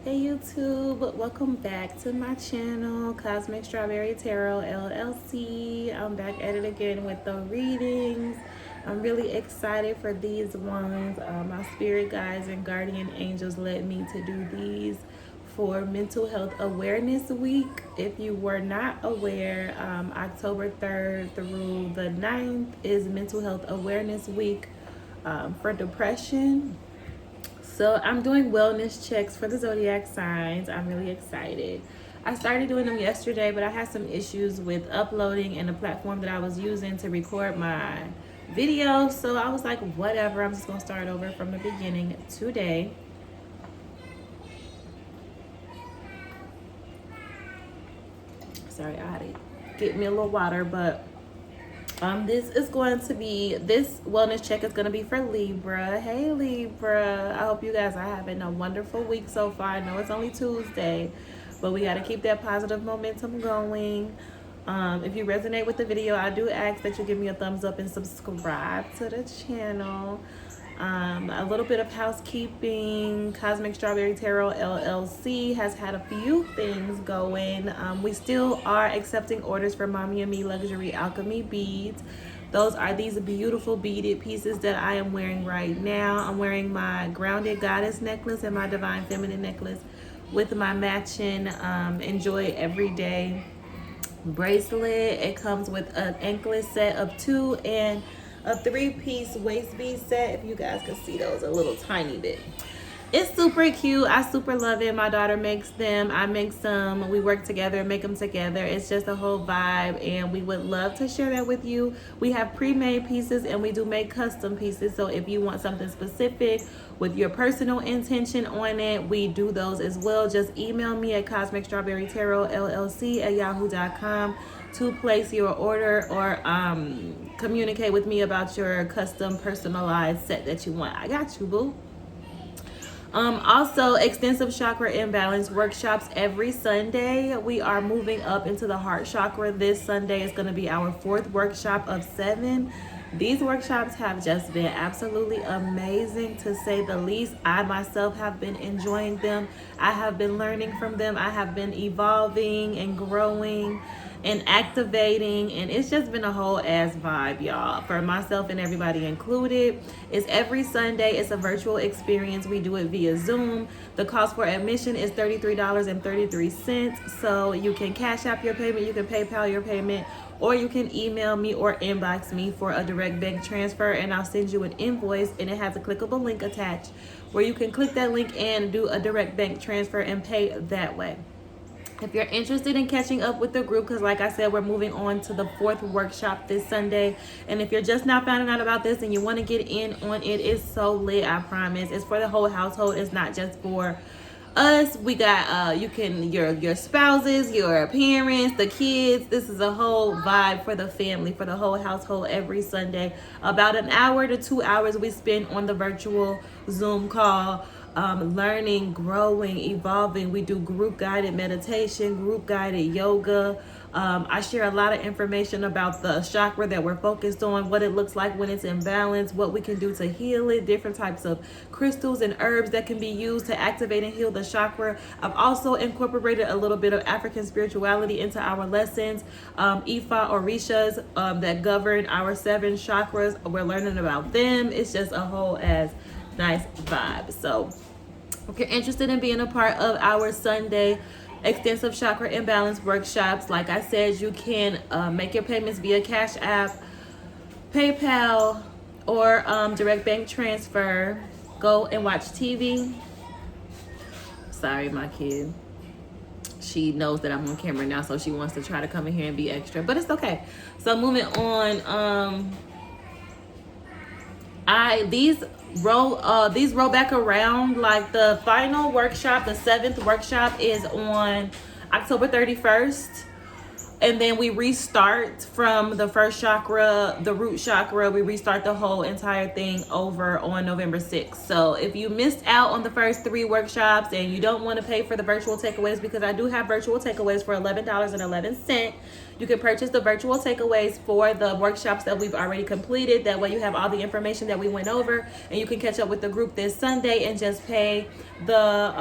Hey YouTube, welcome back to my channel, Cosmic Strawberry Tarot LLC. I'm back at it again with the readings. I'm really excited for these ones. My spirit guides and guardian angels led me to do these for Mental Health Awareness Week. If you were not aware, October 3rd through the 9th is Mental Health Awareness Week for depression. So I'm doing wellness checks for the zodiac signs. I'm really excited. I started doing them yesterday, but I had some issues with uploading and the platform that I was using to record my video. So I was like, whatever, I'm just gonna start over from the beginning today. Sorry, I had to get me a little water, but this wellness check is going to be for Libra. Hey Libra, I hope you guys are having a wonderful week so far. I know it's only Tuesday, but we got to keep that positive momentum going. If you resonate with the video, I do ask that you give me a thumbs up and subscribe to the channel. A little bit of housekeeping. Cosmic Strawberry Tarot LLC has had a few things going. We still are accepting orders for Mommy and Me Luxury Alchemy beads. Those are these beautiful beaded pieces that I am wearing right now. I'm wearing my Grounded Goddess necklace and my Divine Feminine necklace with my matching Enjoy Everyday bracelet. It comes with an anklet set of 2 and a 3-piece waist bead set. If you guys can see those a little tiny bit. It's super cute. I super love it. My daughter makes them. I make some. We work together and make them together. It's just a whole vibe, and we would love to share that with you. We have pre-made pieces, and we do make custom pieces. So if you want something specific with your personal intention on it, we do those as well. Just email me at CosmicStrawberryTarotLLC@yahoo.com to place your order, or communicate with me about your custom personalized set that you want. I got you, boo. Also, extensive chakra imbalance workshops every Sunday. We are moving up into the heart chakra. This Sunday is going to be our 4th workshop of 7. These workshops have just been absolutely amazing, to say the least. I myself have been enjoying them. I have been learning from them. I have been evolving and growing and activating, and it's just been a whole ass vibe, y'all, for myself and everybody included. It's every Sunday. It's a virtual experience. We do it via Zoom. The cost for admission is $33.33. So you can Cash App your payment, you can PayPal your payment, or you can email me or inbox me for a direct bank transfer, and I'll send you an invoice, and it has a clickable link attached where you can click that link and do a direct bank transfer and pay that way. If you're interested in catching up with the group, because like I said, we're moving on to the 4th workshop this Sunday. And if you're just now finding out about this and you want to get in on it, it's so lit, I promise. It's for the whole household. It's not just for us. We got you can your spouses, your parents, the kids. This is a whole vibe for the family, for the whole household every Sunday. About an hour to 2 hours we spend on the virtual Zoom call. Learning, growing, evolving. We do group guided meditation, group guided yoga. I share a lot of information about the chakra that we're focused on, what it looks like when it's in balance, what we can do to heal it, different types of crystals and herbs that can be used to activate and heal the chakra. I've also incorporated a little bit of African spirituality into our lessons, Ifa Orishas that govern our 7 chakras. We're learning about them. It's just a whole ass nice vibe. So if you're interested in being a part of our Sunday extensive chakra imbalance workshops, like I said, you can make your payments via Cash App, PayPal, or direct bank transfer. Go and watch TV. Sorry, my kid. She knows that I'm on camera now, so she wants to try to come in here and be extra, but it's okay. So moving on, these roll back around. Like the final workshop, the 7th workshop, is on October 31st, and then we restart from the first chakra, the root chakra. We restart the whole entire thing over on November 6th. So if you missed out on the first 3 workshops and you don't want to pay for the virtual takeaways, because I do have virtual takeaways for $11.11, you can purchase the virtual takeaways for the workshops that we've already completed. That way you have all the information that we went over, and you can catch up with the group this Sunday and just pay the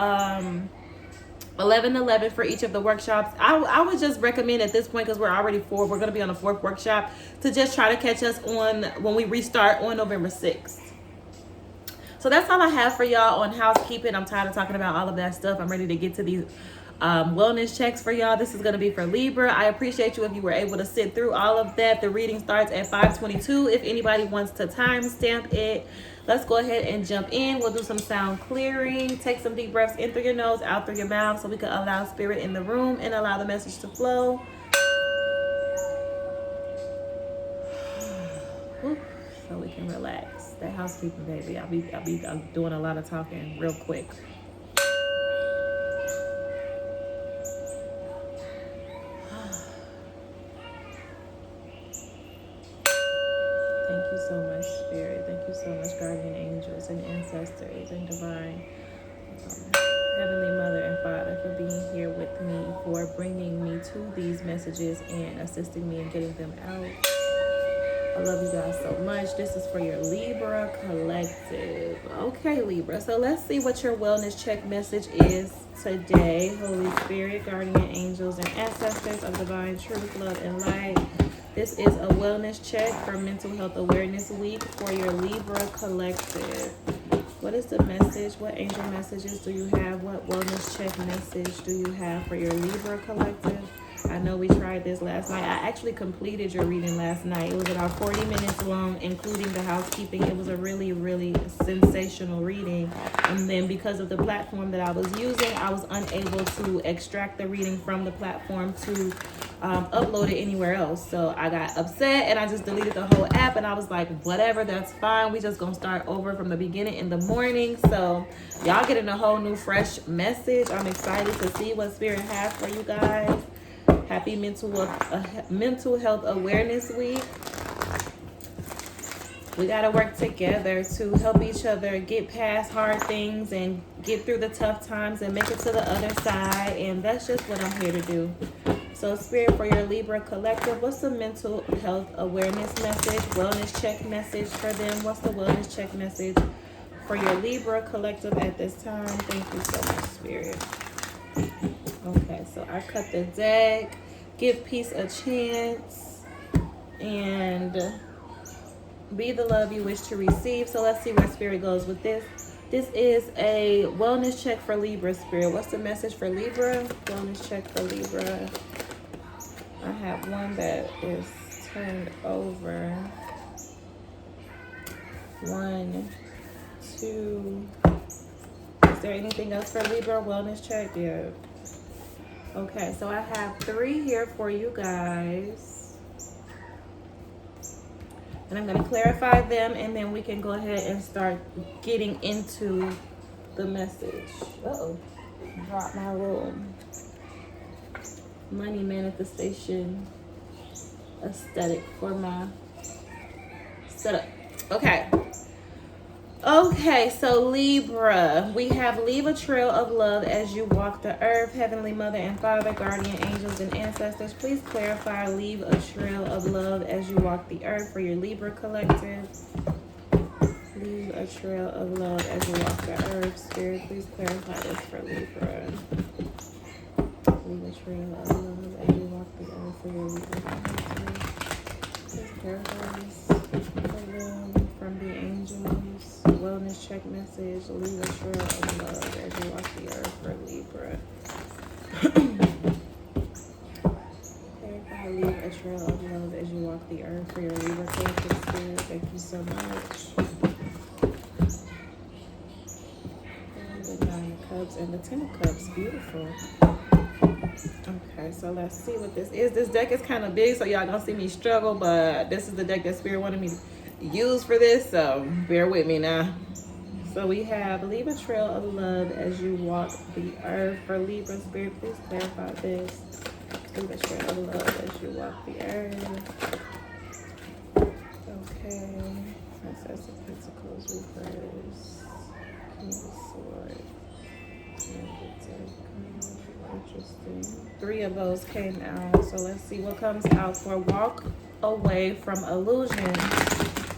11 for each of the workshops. I would just recommend at this point, because we're already we're going to be on the 4th workshop, to just try to catch us on when we restart on November 6th. So that's all I have for y'all on housekeeping. I'm tired of talking about all of that stuff. I'm ready to get to these wellness checks for y'all. This is going to be for Libra. I appreciate you if you were able to sit through all of that. The reading starts at 5:22. If anybody wants to timestamp it, let's go ahead and jump in. We'll do some sound clearing. Take some deep breaths in through your nose, out through your mouth, so we can allow spirit in the room and allow the message to flow. So we can relax. That housekeeping, baby. I'll be doing a lot of talking real quick. Thank you so much, Spirit. Thank you so much, guardian angels and ancestors and divine Heavenly Mother and Father, for being here with me, for bringing me to these messages and assisting me in getting them out. I love you guys so much. This is for your Libra collective. Okay, Libra. So let's see what your wellness check message is today. Holy Spirit, guardian angels, and ancestors of divine truth, love, and light. This is a wellness check for Mental Health Awareness Week for your Libra collective. What is the message? What angel messages do you have? What wellness check message do you have for your Libra collective? I know we tried this last night. I actually completed your reading last night. It was about 40 minutes long, including the housekeeping. It was a really, really sensational reading. And then because of the platform that I was using, I was unable to extract the reading from the platform to upload it anywhere else. So I got upset and I just deleted the whole app, and I was like, whatever, that's fine. We just gonna start over from the beginning in the morning. So y'all getting a whole new fresh message. I'm excited to see what Spirit has for you guys. Happy Mental Health Awareness Week. We got to work together to help each other get past hard things and get through the tough times and make it to the other side. And that's just what I'm here to do. So Spirit, for your Libra collective, what's the mental health awareness message, wellness check message for them? What's the wellness check message for your Libra collective at this time? Thank you so much, Spirit. Okay, so I cut the deck. Give peace a chance. And be the love you wish to receive. So let's see where Spirit goes with this. This is a wellness check for Libra, Spirit. What's the message for Libra? Wellness check for Libra. I have one that is turned over. 1, 2. Is there anything else for Libra? Wellness check? Yeah. Okay, so I have 3 here for you guys. And I'm going to clarify them, and then we can go ahead and start getting into the message. Uh-oh. Drop my little money manifestation aesthetic for my setup. Okay. Okay, so Libra, we have leave a trail of love as you walk the earth. Heavenly Mother and Father, guardian angels, and ancestors, please clarify leave a trail of love as you walk the earth for your Libra collective. Leave a trail of love as you walk the earth. Spirit, please clarify this for Libra. Leave a trail of love as you walk the earth for your Libra collective. Please clarify this for them from the angels. Wellness check message. Leave a trail of love as you walk the earth for Libra. Clarify, leave a trail of love as you walk the earth for your Libra collective. Spirit, thank you so much. The 9 of Cups and the 10 of Cups. Beautiful. Okay, so let's see what this is. This deck is kind of big, so y'all gonna see me struggle, but this is the deck that Spirit wanted me to use for this, so bear with me now. So we have leave a trail of love as you walk the earth for Libra. Spirit, please clarify this. Leave a trail of love as you walk the earth. Okay. Princess of Pentacles, reverse. King of Swords. Interesting. 3 of those came out. So let's see what comes out for walk away from illusion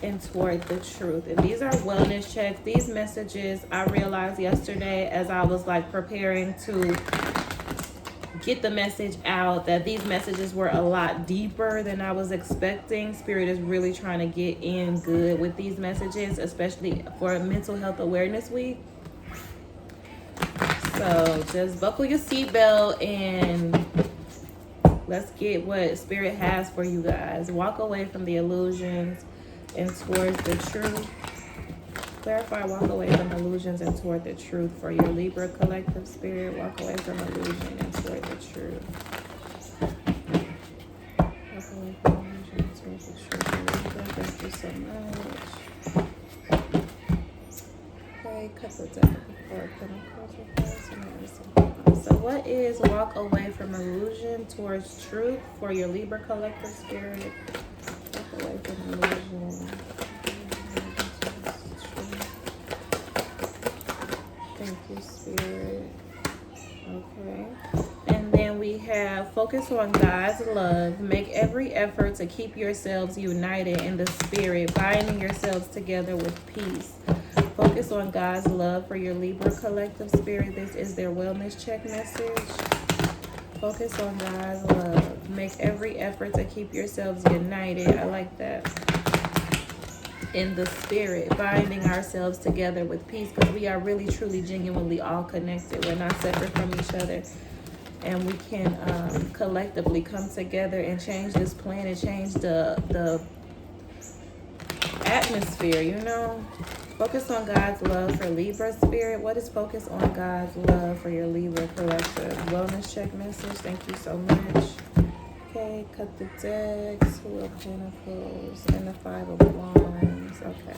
and toward the truth. And these are wellness checks. These messages I realized yesterday as I was like preparing to get the message out that these messages were a lot deeper than I was expecting. Spirit is really trying to get in good with these messages, especially for Mental Health Awareness Week. So just buckle your seatbelt and let's get what Spirit has for you guys. Walk away from the illusions and towards the truth. Clarify, walk away from illusions and toward the truth for your Libra collective spirit. Walk away from illusion and toward the truth. Walk away from illusion and toward the truth. Libra, thank you so much. Okay, cut the deck of the Four of Pentacles. So what is walk away from illusion towards truth for your Libra collective spirit? Walk away from illusion. Thank you, Spirit. Okay. And then we have focus on God's love. Make every effort to keep yourselves united in the Spirit, binding yourselves together with peace. Focus on God's love for your Libra collective spirit. This is their wellness check message. Focus on God's love. Make every effort to keep yourselves united. I like that. In the spirit, binding ourselves together with peace, because we are really, truly, genuinely all connected. We're not separate from each other. And we can collectively come together and change this planet, change the atmosphere, you know? Focus on God's love for Libra spirit. What is focus on God's love for your Libra collective? Wellness check message. Thank you so much. Okay, cut the decks. Two of Pentacles and the Five of Wands. Okay.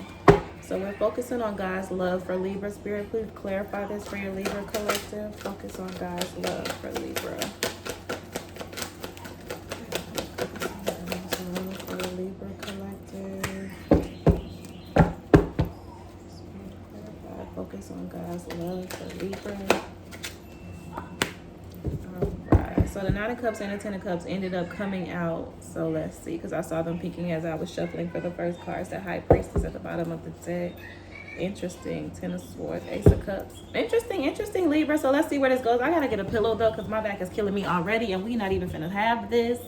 So we're focusing on God's love for Libra spirit. Please clarify this for your Libra collective. Focus on God's love for Libra. For your Libra collective. Focus on God's love for Libra. Alright, so the Nine of Cups and the Ten of Cups ended up coming out. So let's see, because I saw them peeking as I was shuffling for the first cards. The High Priestess at the bottom of the deck. Interesting. Ten of Swords, Ace of Cups. Interesting, Libra. So let's see where this goes. I gotta get a pillow though, because my back is killing me already, and we not even finna have this.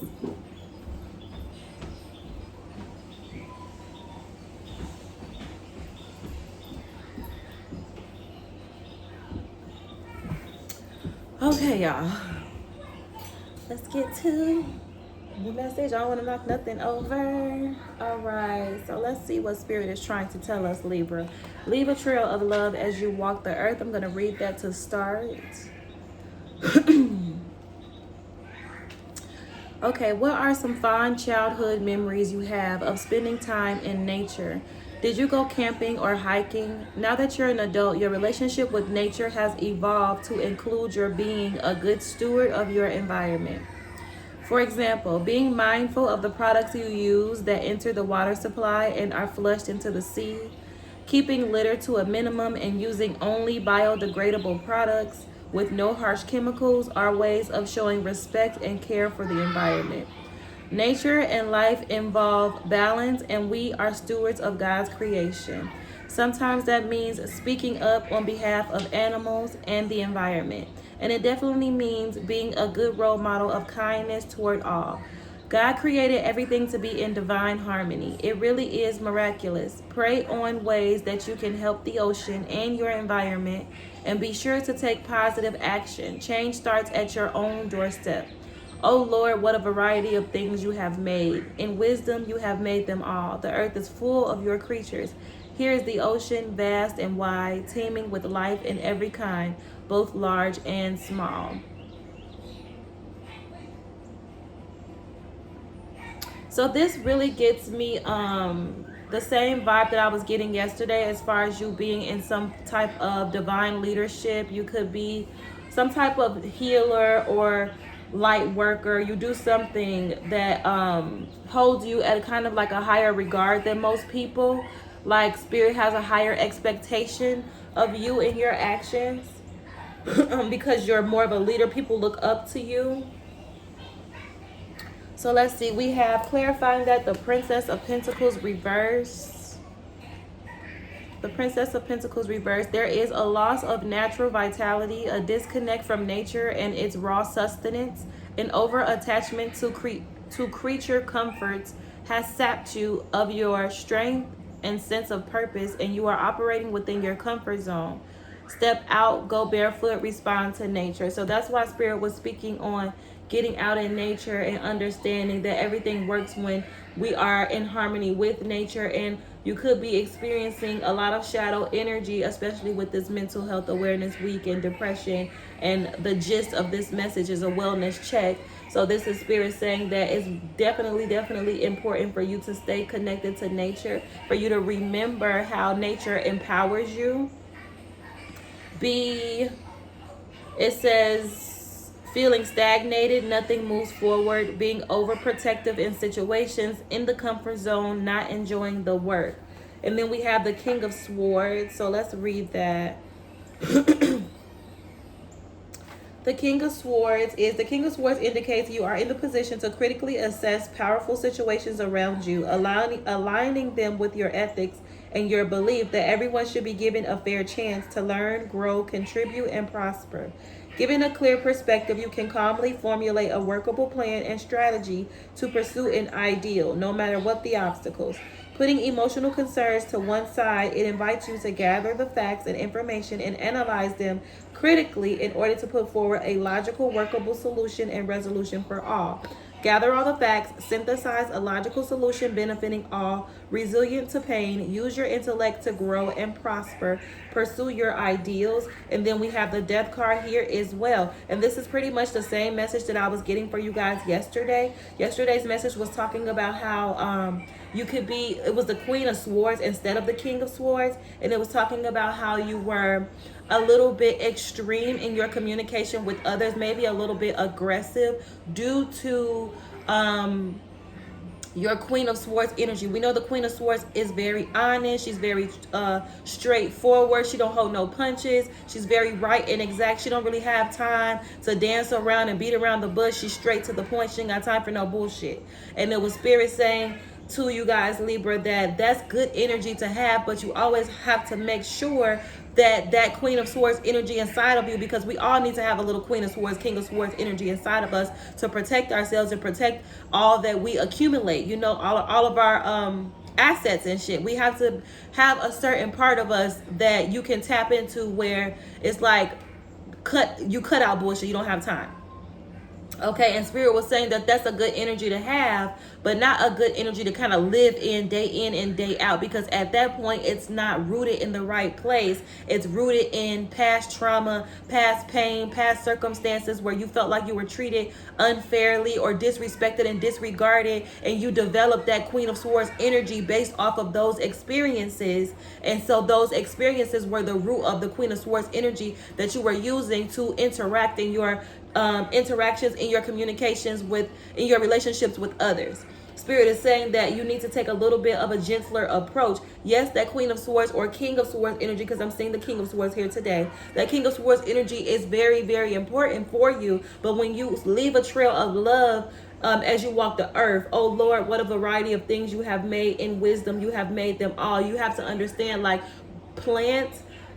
Okay, y'all. Let's get to the message. I don't want to knock nothing over. All right. So let's see what Spirit is trying to tell us, Libra. Leave a trail of love as you walk the earth. I'm going to read that to start. Okay. What are some fond childhood memories you have of spending time in nature? Did you go camping or hiking? Now that you're an adult, your relationship with nature has evolved to include your being a good steward of your environment. For example, being mindful of the products you use that enter the water supply and are flushed into the sea, keeping litter to a minimum and using only biodegradable products with no harsh chemicals are ways of showing respect and care for the environment. Nature and life involve balance, and we are stewards of God's creation. Sometimes that means speaking up on behalf of animals and the environment. And it definitely means being a good role model of kindness toward all. God created everything to be in divine harmony. It really is miraculous. Pray on ways that you can help the ocean and your environment, and be sure to take positive action. Change starts at your own doorstep. Oh Lord, what a variety of things you have made. In wisdom, you have made them all. The earth is full of your creatures. Here is the ocean, vast and wide, teeming with life in every kind, both large and small. So this really gets me the same vibe that I was getting yesterday, as far as you being in some type of divine leadership. You could be some type of healer or light worker. You do something that holds you at kind of like a higher regard than most people. Like Spirit has a higher expectation of you and your actions because you're more of a leader. People look up to you. So let's see, we have clarifying that the Princess of Pentacles reverse. The Princess of Pentacles reversed. There is a loss of natural vitality, a disconnect from nature and its raw sustenance, an over-attachment to creature comforts has sapped you of your strength and sense of purpose, and you are operating within your comfort zone. Step out, go barefoot, respond to nature. So that's why Spirit was speaking on getting out in nature and understanding that everything works when we are in harmony with nature. And you could be experiencing a lot of shadow energy, especially with this Mental Health Awareness Week and depression. And the gist of this message is a wellness check. So this is Spirit saying that it's definitely important for you to stay connected to nature, for you to remember how nature empowers you. It says feeling stagnated, nothing moves forward, being overprotective in situations, in the comfort zone, not enjoying the work. And then we have the King of Swords. So let's read that. The King of Swords indicates you are in the position to critically assess powerful situations around you, aligning them with your ethics and your belief that everyone should be given a fair chance to learn, grow, contribute, and prosper. Given a clear perspective, you can calmly formulate a workable plan and strategy to pursue an ideal, no matter what the obstacles. Putting emotional concerns to one side, it invites you to gather the facts and information and analyze them critically in order to put forward a logical, workable solution and resolution for all. Gather all the facts, synthesize a logical solution benefiting all, resilient to pain, use your intellect to grow and prosper, pursue your ideals. And then we have the Death card here as well. And this is pretty much the same message that I was getting for you guys yesterday. Yesterday's message was talking about how you could be, it was the Queen of Swords instead of the King of Swords. And it was talking about how you were a little bit extreme in your communication with others, maybe a little bit aggressive due to your Queen of Swords energy. We know the Queen of Swords is very honest. She's very straightforward. She don't hold no punches. She's very right and exact. She don't really have time to dance around and beat around the bush. She's straight to the point. She ain't got time for no bullshit. And it was Spirit saying to you guys, Libra, that that's good energy to have, but you always have to make sure that Queen of Swords energy inside of you, because we all need to have a little Queen of Swords, King of Swords energy inside of us to protect ourselves and protect all that we accumulate, you know, all of our assets and shit. We have to have a certain part of us that you can tap into where it's like cut out bullshit. You don't have time. Okay, and Spirit was saying that that's a good energy to have, but not a good energy to kind of live in and day out, because at that point it's not rooted in the right place. It's rooted in past trauma, past pain, past circumstances where you felt like you were treated unfairly or disrespected and disregarded, and you developed that Queen of Swords energy based off of those experiences. And so those experiences were the root of the Queen of Swords energy that you were using to interact in your interactions, in your communications in your relationships with others. Spirit is saying that you need to take a little bit of a gentler approach. Yes, that Queen of Swords or King of Swords energy, because I'm seeing the King of Swords here today. That King of Swords energy is very important for you. But when you leave a trail of love as you walk the earth, oh Lord, what a variety of things you have made. In wisdom, you have made them all. You have to understand, like, plant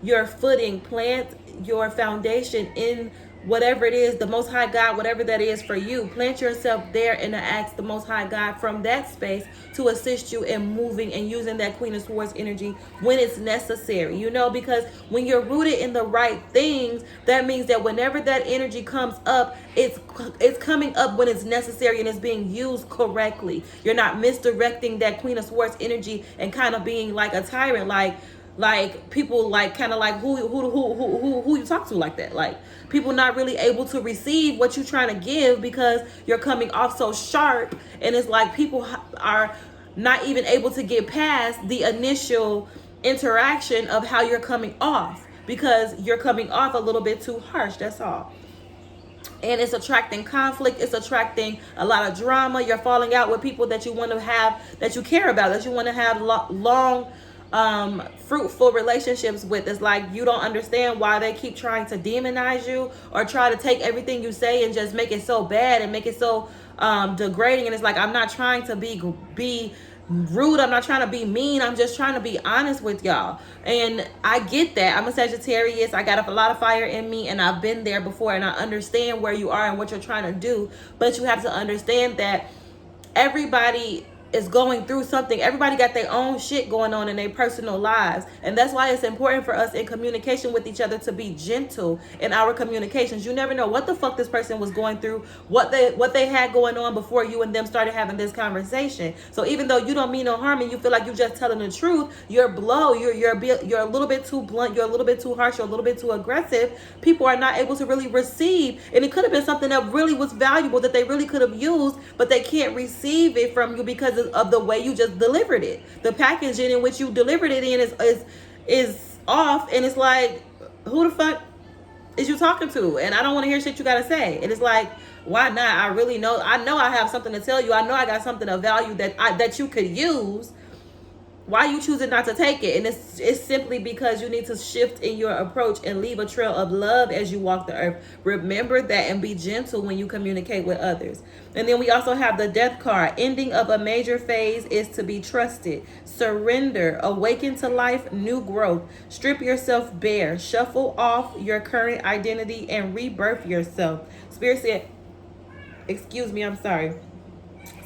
your footing, plant your foundation in whatever it is, the Most High God, whatever that is for you. Plant yourself there and ask the Most High God from that space to assist you in moving and using that Queen of Swords energy when it's necessary, you know, because when you're rooted in the right things, that means that whenever that energy comes up, it's coming up when it's necessary and it's being used correctly. You're not misdirecting that Queen of Swords energy and kind of being like a tyrant, like people like kind of like who you talk to like that, like people not really able to receive what you're trying to give because you're coming off so sharp. And it's like people are not even able to get past the initial interaction of how you're coming off, because you're coming off a little bit too harsh. That's all. And it's attracting conflict. It's attracting a lot of drama. You're falling out with people that you want to have, that you care about, that you want to have long fruitful relationships with. It's like you don't understand why they keep trying to demonize you or try to take everything you say and just make it so bad and make it so degrading. And it's like, I'm not trying to be rude. I'm not trying to be mean. I'm just trying to be honest with y'all. And I get that. I'm a Sagittarius. I got a lot of fire in me, and I've been there before, and I understand where you are and what you're trying to do. But you have to understand that everybody is going through something. Everybody got their own shit going on in their personal lives, and that's why it's important for us in communication with each other to be gentle in our communications. You never know what the fuck this person was going through, what they had going on before you and them started having this conversation. So even though you don't mean no harm and you feel like you're just telling the truth, you're a little bit too blunt, you're a little bit too harsh, you're a little bit too aggressive. People are not able to really receive, and it could have been something that really was valuable that they really could have used, but they can't receive it from you because of the way you just delivered it. The packaging in which you delivered it in is off, and it's like, who the fuck is you talking to? And I don't want to hear shit you gotta say. And it's like, why not? I know I have something to tell you. I know I got something of value that you could use. Why you choosing not to take it? And it's simply because you need to shift in your approach and leave a trail of love as you walk the earth. Remember that, and be gentle when you communicate with others. And then we also have the Death card. Ending of a major phase is to be trusted. Surrender. Awaken to life. New growth. Strip yourself bare. Shuffle off your current identity and rebirth yourself. Spirit said, excuse me, I'm sorry.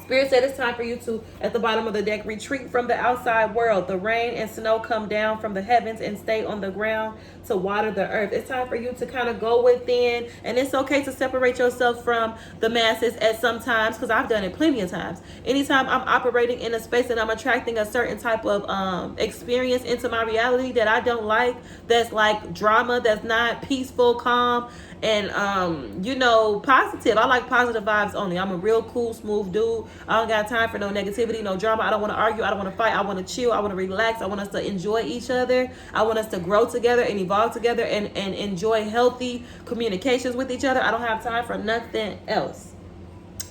Spirit said it's time for you to, at the bottom of the deck, retreat from the outside world. The rain and snow come down from the heavens and stay on the ground to water the earth. It's time for you to kind of go within, and it's okay to separate yourself from the masses at some times, because I've done it plenty of times. Anytime I'm operating in a space and I'm attracting a certain type of experience into my reality that I don't like, that's like drama, that's not peaceful, calm, and positive. I like positive vibes only. I'm a real cool, smooth dude. I don't got time for no negativity, no drama. I don't want to argue. I don't want to fight. I want to chill. I want to relax. I want us to enjoy each other. I want us to grow together and evolve together and enjoy healthy communications with each other. I don't have time for nothing else.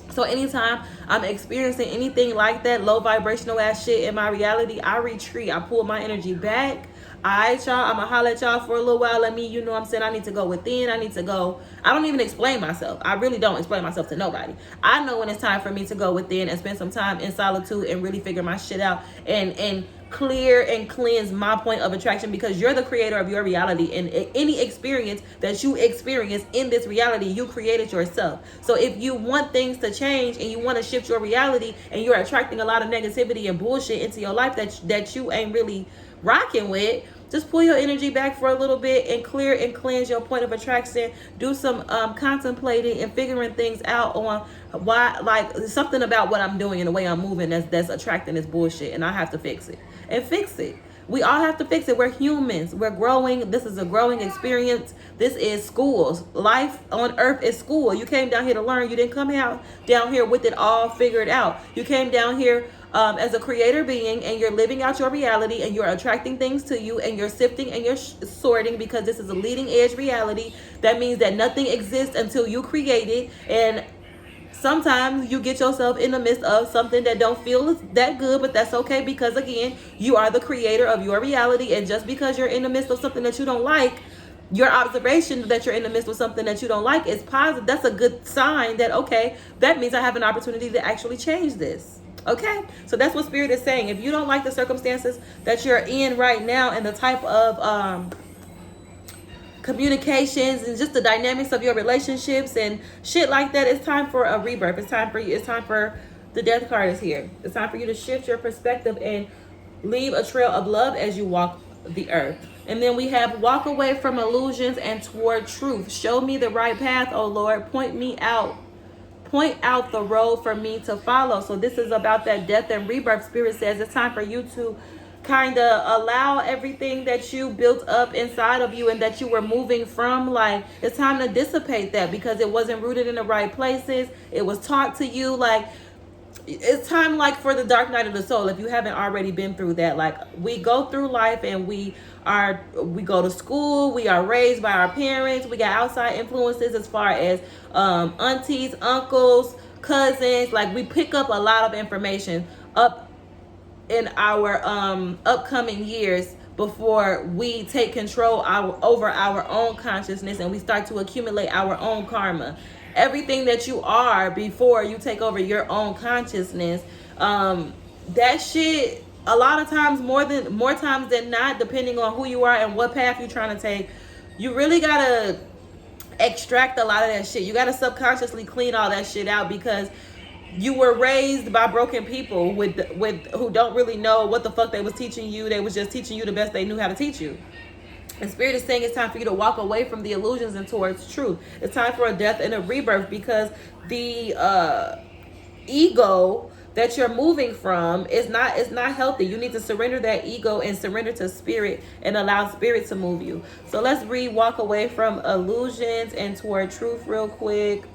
So anytime I'm experiencing anything like that, low vibrational ass shit in my reality, I retreat. I pull my energy back. Alright, y'all, I'm gonna holler at y'all for a little while. Let me, I need to go within. I don't even explain myself. I really don't explain myself to nobody. I know when it's time for me to go within and spend some time in solitude and really figure my shit out and clear and cleanse my point of attraction, because you're the creator of your reality, and any experience that you experience in this reality, you created yourself. So if you want things to change and you want to shift your reality and you're attracting a lot of negativity and bullshit into your life that you ain't really rocking with, just pull your energy back for a little bit and clear and cleanse your point of attraction. Do some contemplating and figuring things out on why, like something about what I'm doing and the way I'm moving that's attracting this bullshit, and I have to fix it. And fix it. We all have to fix it. We're humans. We're growing. This is a growing experience. This is schools. Life on earth is school. You came down here to learn. You didn't come out down here with it all figured out. You came down here as a creator being, and you're living out your reality, and you're attracting things to you, and you're sifting and you're sorting, because this is a leading edge reality. That means that nothing exists until you create it. And sometimes you get yourself in the midst of something that don't feel that good, but that's okay, because again, you are the creator of your reality. And just because you're in the midst of something that you don't like, your observation that you're in the midst of something that you don't like is positive. That's a good sign that, okay, that means I have an opportunity to actually change this. Okay, so that's what Spirit is saying. If you don't like the circumstances that you're in right now and the type of communications and just the dynamics of your relationships and shit like that, it's time for a rebirth. It's time for you. It's time for the Death card is here. It's time for you to shift your perspective and leave a trail of love as you walk the earth. And then we have walk away from illusions and toward truth. Show me the right path, oh Lord. Point out the road for me to follow. So this is about that death and rebirth. Spirit says it's time for you to kind of allow everything that you built up inside of you and that you were moving from, like, it's time to dissipate that, because it wasn't rooted in the right places. It was taught to you. Like, it's time, like, for the dark night of the soul, if you haven't already been through that. Like, we go through life and we go to school, we are raised by our parents, we got outside influences as far as aunties, uncles, cousins. Like, we pick up a lot of information up in our upcoming years before we take control over our own consciousness and we start to accumulate our own karma. Everything that you are before you take over your own consciousness, that shit, a lot of times, more times than not, depending on who you are and what path you're trying to take, you really gotta extract a lot of that shit. You gotta subconsciously clean all that shit out, because you were raised by broken people with who don't really know what the fuck they was teaching you. They was just teaching you the best they knew how to teach you. And Spirit is saying it's time for you to walk away from the illusions and towards truth. It's time for a death and a rebirth, because the ego that you're moving from is not healthy. You need to surrender that ego and surrender to Spirit and allow Spirit to move you. So let's read walk away from illusions and toward truth real quick.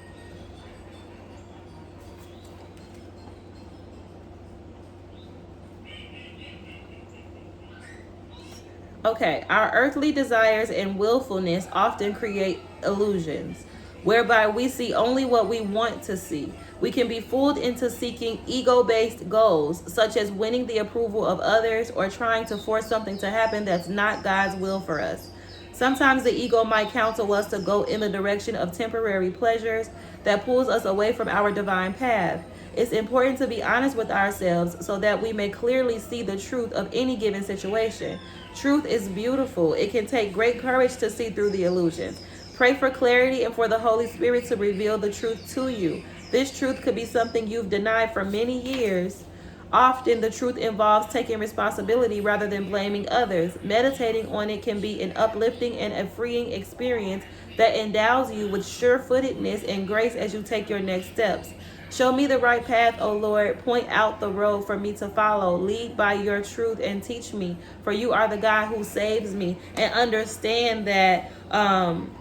Okay, our earthly desires and willfulness often create illusions, whereby we see only what we want to see. We can be fooled into seeking ego-based goals, such as winning the approval of others or trying to force something to happen that's not God's will for us. Sometimes the ego might counsel us to go in the direction of temporary pleasures that pulls us away from our divine path. It's important to be honest with ourselves so that we may clearly see the truth of any given situation. Truth is beautiful. It can take great courage to see through the illusions. Pray for clarity and for the Holy Spirit to reveal the truth to you. This truth could be something you've denied for many years. Often the truth involves taking responsibility rather than blaming others. Meditating on it can be an uplifting and a freeing experience that endows you with sure-footedness and grace as you take your next steps. Show me the right path, O Lord. Point out the road for me to follow. Lead by your truth and teach me, for you are the God who saves me. And understand that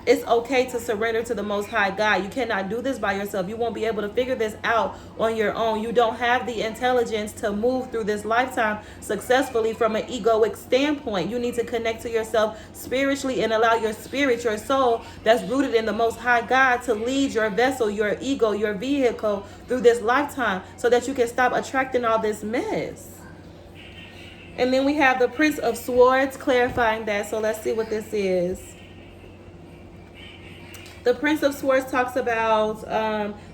it's okay to surrender to the Most High God. You cannot do this by yourself. You won't be able to figure this out on your own. You don't have the intelligence to move through this lifetime successfully from an egoic standpoint. You need to connect to yourself spiritually and allow your spirit, your soul that's rooted in the Most High God, to lead your vessel, your ego, your vehicle through this lifetime, so that you can stop attracting all this mess. And then we have the Prince of Swords clarifying that. So let's see what this is. The Prince of Swords talks about,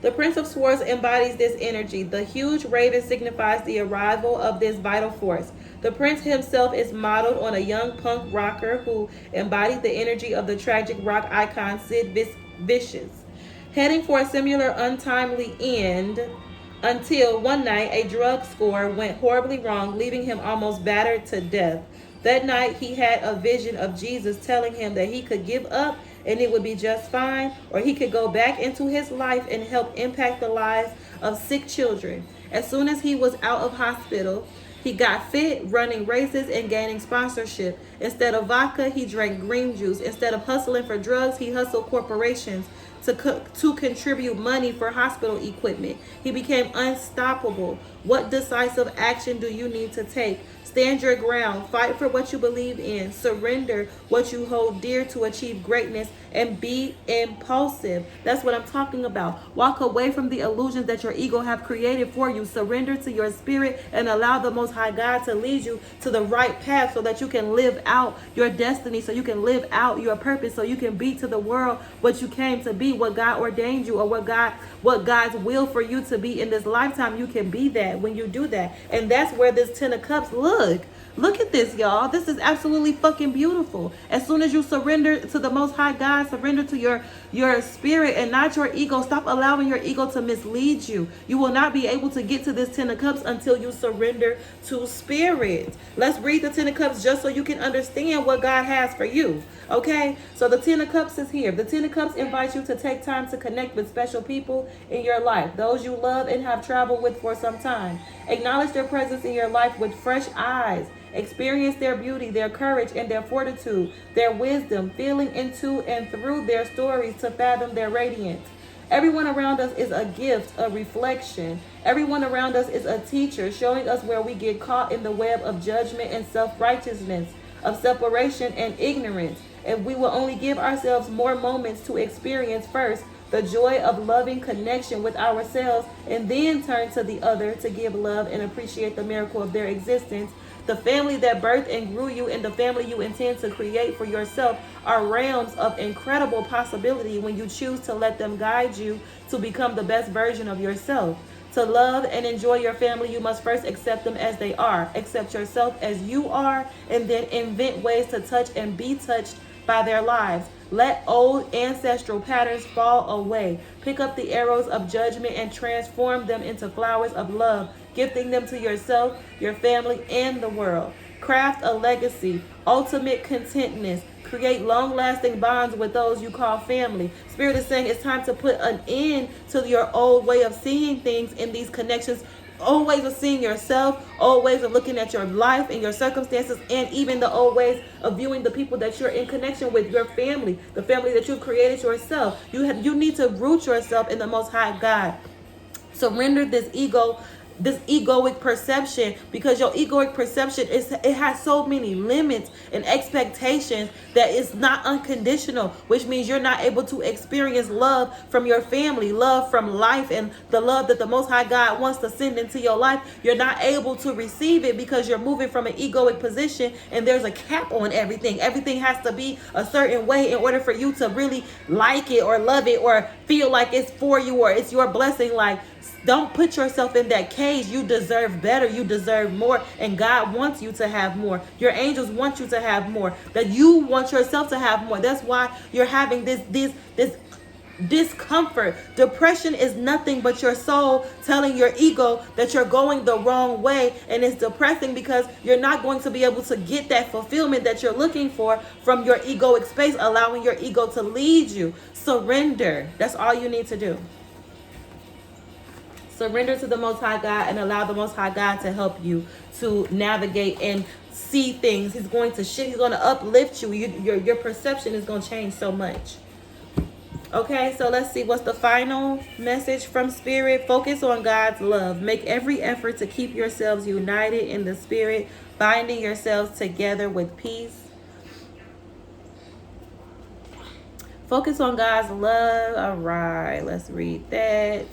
the Prince of Swords embodies this energy. The huge raven signifies the arrival of this vital force. The Prince himself is modeled on a young punk rocker who embodied the energy of the tragic rock icon Sid Vicious, heading for a similar untimely end until one night a drug score went horribly wrong, leaving him almost battered to death. That night he had a vision of Jesus telling him that he could give up and it would be just fine, or he could go back into his life and help impact the lives of sick children. As soon as he was out of hospital, he got fit, running races and gaining sponsorship. Instead of vodka, he drank green juice. Instead of hustling for drugs, he hustled corporations to contribute money for hospital equipment. He became unstoppable. What decisive action do you need to take? Stand your ground, fight for what you believe in, surrender what you hold dear to achieve greatness, and be impulsive. That's what I'm talking about. Walk away from the illusions that your ego have created for you. Surrender to your spirit and allow the Most High God to lead you to the right path so that you can live out your destiny, so you can live out your purpose, so you can be to the world what you came to be, what God ordained you, or what God's will for you to be in this lifetime. You can be that when you do that. And that's where this Ten of Cups, look at this, y'all. This is absolutely fucking beautiful. As soon as you surrender to the Most High God, surrender to your spirit and not your ego. Stop allowing your ego to mislead you. You will not be able to get to this Ten of Cups until you surrender to spirit. Let's read the Ten of Cups just so you can understand what God has for you. Okay? So the Ten of Cups is here. The Ten of Cups invites you to take time to connect with special people in your life, those you love and have traveled with for some time. Acknowledge their presence in your life with fresh eyes. Experience their beauty, their courage, and their fortitude, their wisdom, feeling into and through their stories to fathom their radiance. Everyone around us is a gift, a reflection. Everyone around us is a teacher, showing us where we get caught in the web of judgment and self-righteousness, of separation and ignorance. If we will only give ourselves more moments to experience first the joy of loving connection with ourselves, and then turn to the other to give love and appreciate the miracle of their existence, The family that birthed and grew you and the family you intend to create for yourself are realms of incredible possibility when you choose to let them guide you to become the best version of yourself. To love and enjoy your family, you must first accept them as they are. Accept yourself as you are, and then invent ways to touch and be touched by their lives. Let old ancestral patterns fall away. Pick up the arrows of judgment and transform them into flowers of love, gifting them to yourself, your family, and the world. Craft a legacy, ultimate contentness. Create long-lasting bonds with those you call family. Spirit is saying it's time to put an end to your old way of seeing things in these connections, old ways of seeing yourself, old ways of looking at your life and your circumstances, and even the old ways of viewing the people that you're in connection with, your family, the family that you've created yourself. You need to root yourself in the Most High God. Surrender this egoic perception, because your egoic perception it has so many limits and expectations that it's not unconditional, which means you're not able to experience love from your family, love from life, and the love that the Most High God wants to send into your life. You're not able to receive it because you're moving from an egoic position, and there's a cap on everything. Everything has to be a certain way in order for you to really like it or love it or feel like it's for you or it's your blessing. Like, don't put yourself in that cage. You deserve better. You deserve more. And God wants you to have more. Your angels want you to have more. That you want yourself to have more. That's why you're having this discomfort. Depression is nothing but your soul telling your ego that you're going the wrong way. And it's depressing because you're not going to be able to get that fulfillment that you're looking for from your egoic space, allowing your ego to lead you. Surrender. That's all you need to do. Surrender to the Most High God and allow the Most High God to help you to navigate and see things. He's going to uplift you. Your perception is going to change so much. Okay, so let's see what's the final message from Spirit. Focus on God's love. Make every effort to keep yourselves united in the Spirit, binding yourselves together with peace. Focus on God's love. All right, let's read that.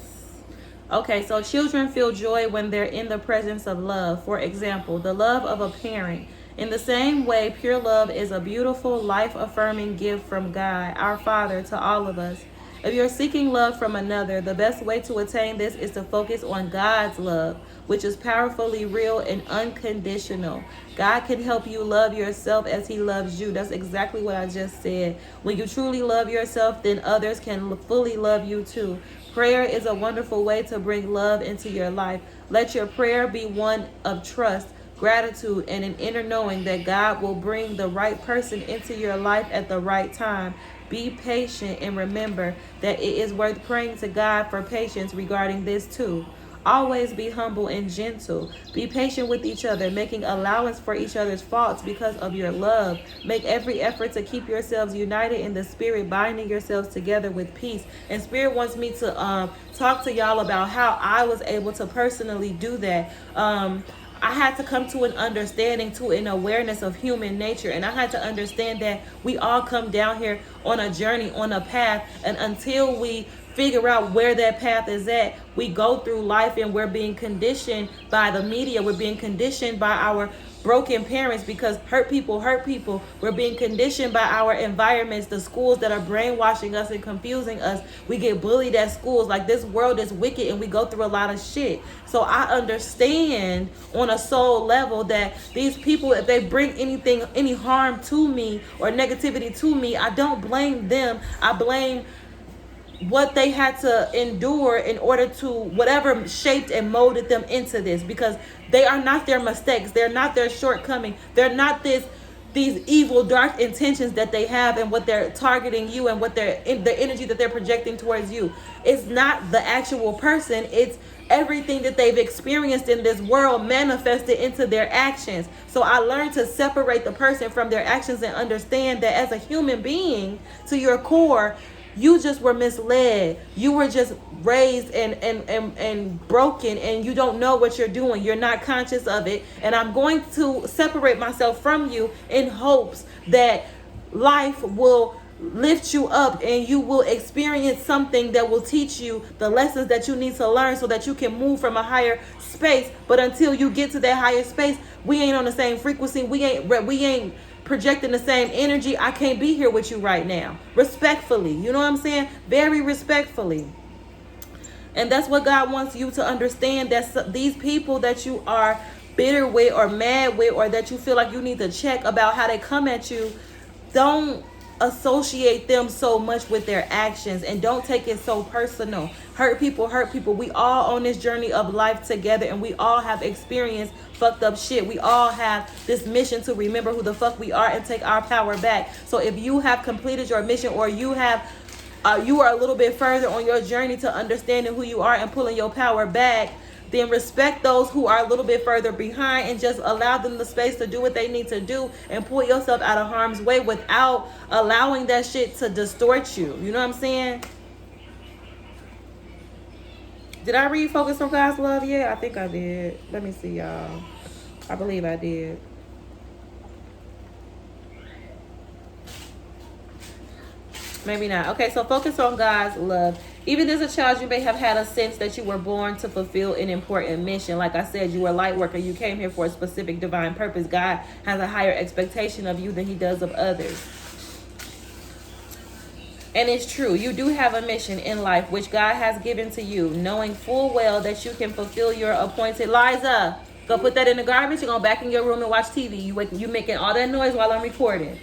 Okay, so children feel joy when they're in the presence of love. For example, the love of a parent. In the same way, pure love is a beautiful, life-affirming gift from God, our Father, to all of us. If you're seeking love from another, the best way to attain this is to focus on God's love, which is powerfully real and unconditional. God can help you love yourself as He loves you. That's exactly what I just said. When you truly love yourself, then others can fully love you too. Prayer is a wonderful way to bring love into your life. Let your prayer be one of trust, gratitude, and an inner knowing that God will bring the right person into your life at the right time. Be patient and remember that it is worth praying to God for patience regarding this too. Always be humble and gentle. Be patient with each other, making allowance for each other's faults because of your love. Make every effort to keep yourselves united in the Spirit, binding yourselves together with peace. And Spirit wants me to talk to y'all about how I was able to personally do that. I had to come to an understanding, to an awareness of human nature. And I had to understand that we all come down here on a journey, on a path. And until we figure out where that path is at, we go through life and we're being conditioned by the media. We're being conditioned by our broken parents, because hurt people. We're being conditioned by our environments, the schools that are brainwashing us and confusing us. We get bullied at schools. Like, this world is wicked and we go through a lot of shit. So I understand on a soul level that these people, if they bring any harm to me or negativity to me, I don't blame them. I blame what they had to endure in order to whatever shaped and molded them into this, because they are not their mistakes. They're not their shortcoming. They're not these evil, dark intentions that they have and what they're targeting you and what the energy that they're projecting towards you. It's not the actual person. It's everything that they've experienced in this world manifested into their actions. So I learned to separate the person from their actions and understand that as a human being, to your core, you just were misled. You were just raised and broken, and you don't know what you're doing. You're not conscious of it. And I'm going to separate myself from you in hopes that life will lift you up, and you will experience something that will teach you the lessons that you need to learn so that you can move from a higher space. But until you get to that higher space, we ain't on the same frequency. We ain't projecting the same energy. I can't be here with you right now. Respectfully. You know what I'm saying? Very respectfully. And that's what God wants you to understand, that these people that you are bitter with or mad with, or that you feel like you need to check about how they come at you, don't associate them so much with their actions, and don't take it so personal. Hurt people. We all on this journey of life together, and we all have experienced fucked up shit. We all have this mission to remember who the fuck we are and take our power back. So if you have completed your mission, or you are a little bit further on your journey to understanding who you are and pulling your power back, then respect those who are a little bit further behind, and just allow them the space to do what they need to do, and pull yourself out of harm's way without allowing that shit to distort you. You know what I'm saying? Did I read Focus on God's Love yet? I think I did. Let me see, y'all. I believe I did. Maybe not. Okay, so focus on God's love. Even as a child, you may have had a sense that you were born to fulfill an important mission. Like I said, you were a light worker. You came here for a specific divine purpose. God has a higher expectation of you than he does of others. And it's true. You do have a mission in life which God has given to you, knowing full well that you can fulfill your appointed. Liza, go put that in the garbage. You're going back in your room and watch TV. You making all that noise while I'm recording.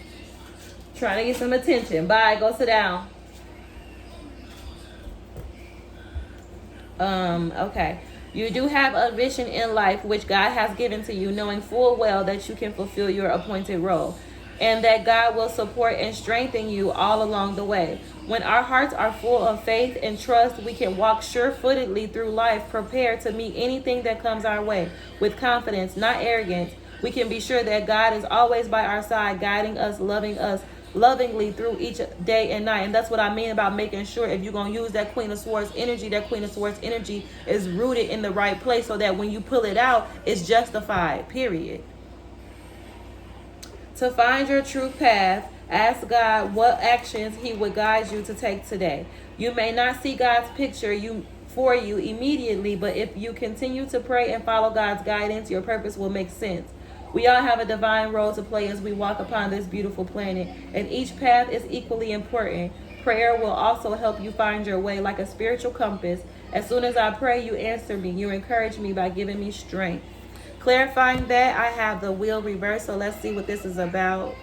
Trying to get some attention. Bye. Go sit down. Okay. You do have a vision in life which God has given to you, knowing full well that you can fulfill your appointed role, and that God will support and strengthen you all along the way. When our hearts are full of faith and trust, we can walk sure-footedly through life, prepared to meet anything that comes our way with confidence, not arrogance. We can be sure that God is always by our side, guiding us lovingly through each day and night. And that's what I mean about making sure, if you're going to use that Queen of Swords energy, that Queen of Swords energy is rooted in the right place, so that when you pull it out, it's justified, period. To find your true path, ask God what actions he would guide you to take today. You may not see God's picture for you immediately, but if you continue to pray and follow God's guidance, your purpose will make sense. We all have a divine role to play as we walk upon this beautiful planet, and each path is equally important. Prayer will also help you find your way like a spiritual compass. As soon as I pray, you answer me. You encourage me by giving me strength. Clarifying that, I have the wheel reversed, so let's see what this is about.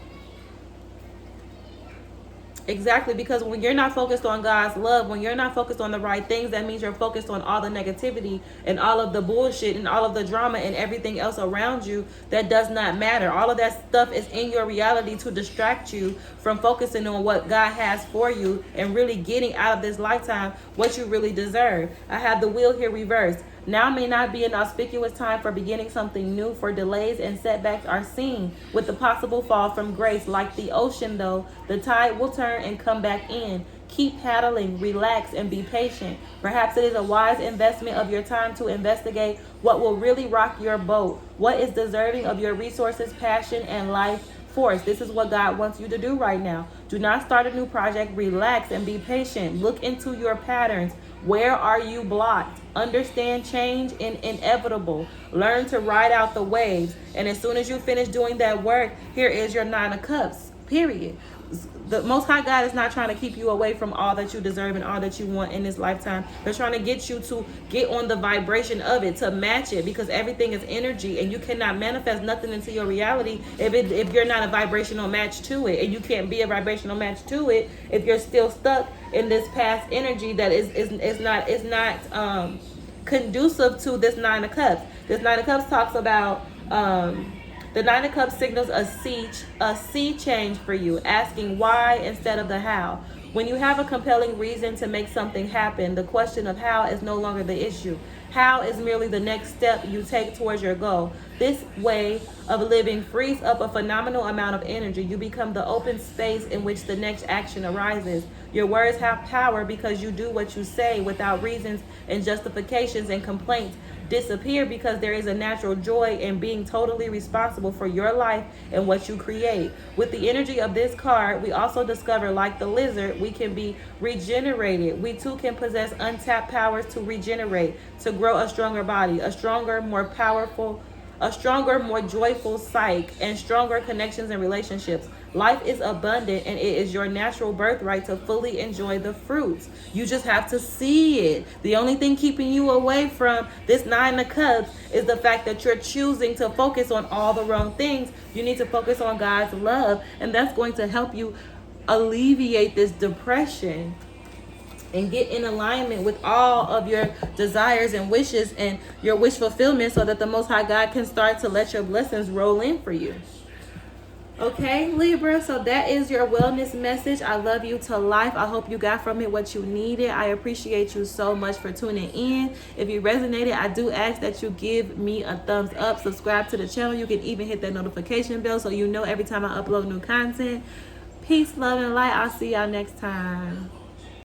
Exactly, because when you're not focused on God's love, when you're not focused on the right things, that means you're focused on all the negativity and all of the bullshit and all of the drama and everything else around you that does not matter. All of that stuff is in your reality to distract you from focusing on what God has for you and really getting out of this lifetime what you really deserve. I have the wheel here reversed. Now may not be an auspicious time for beginning something new, for delays and setbacks are seen with the possible fall from grace. Like the ocean, though, the tide will turn and come back in. Keep paddling, relax, and be patient. Perhaps it is a wise investment of your time to investigate what will really rock your boat, what is deserving of your resources, passion, and life force. This is what God wants you to do right now. Do not start a new project. Relax and be patient. Look into your patterns. Where are you blocked? Understand change is inevitable. Learn to ride out the waves. And as soon as you finish doing that work, here is your 9 of Cups, period. The Most High God is not trying to keep you away from all that you deserve and all that you want in this lifetime. They're trying to get you to get on the vibration of it, to match it, because everything is energy, and you cannot manifest nothing into your reality if you're not a vibrational match to it. And you can't be a vibrational match to it if you're still stuck in this past energy that is not conducive to this 9 of Cups. This 9 of Cups talks about the 9 of Cups signals a sea change for you, asking why instead of the how. When you have a compelling reason to make something happen, the question of how is no longer the issue. How is merely the next step you take towards your goal. This way of living frees up a phenomenal amount of energy. You become the open space in which the next action arises. Your words have power because you do what you say. Without reasons and justifications and complaints disappear, because there is a natural joy in being totally responsible for your life and what you create. With the energy of this card, we also discover, like the lizard, we can be regenerated. We too can possess untapped powers to regenerate, to grow a stronger body, a stronger, more powerful, a stronger, more joyful psyche, and stronger connections and relationships. Life is abundant, and it is your natural birthright to fully enjoy the fruits. You just have to see it. The only thing keeping you away from this 9 of Cups is the fact that you're choosing to focus on all the wrong things. You need to focus on God's love, and that's going to help you alleviate this depression and get in alignment with all of your desires and wishes and your wish fulfillment, so that the Most High God can start to let your blessings roll in for you. Okay, Libra, so that is your wellness message. I love you to life. I hope you got from it what you needed. I appreciate you so much for tuning in. If you resonated, I do ask that you give me a thumbs up, subscribe to the channel. You can even hit that notification bell so you know every time I upload new content. Peace, love, and light. I'll see y'all next time.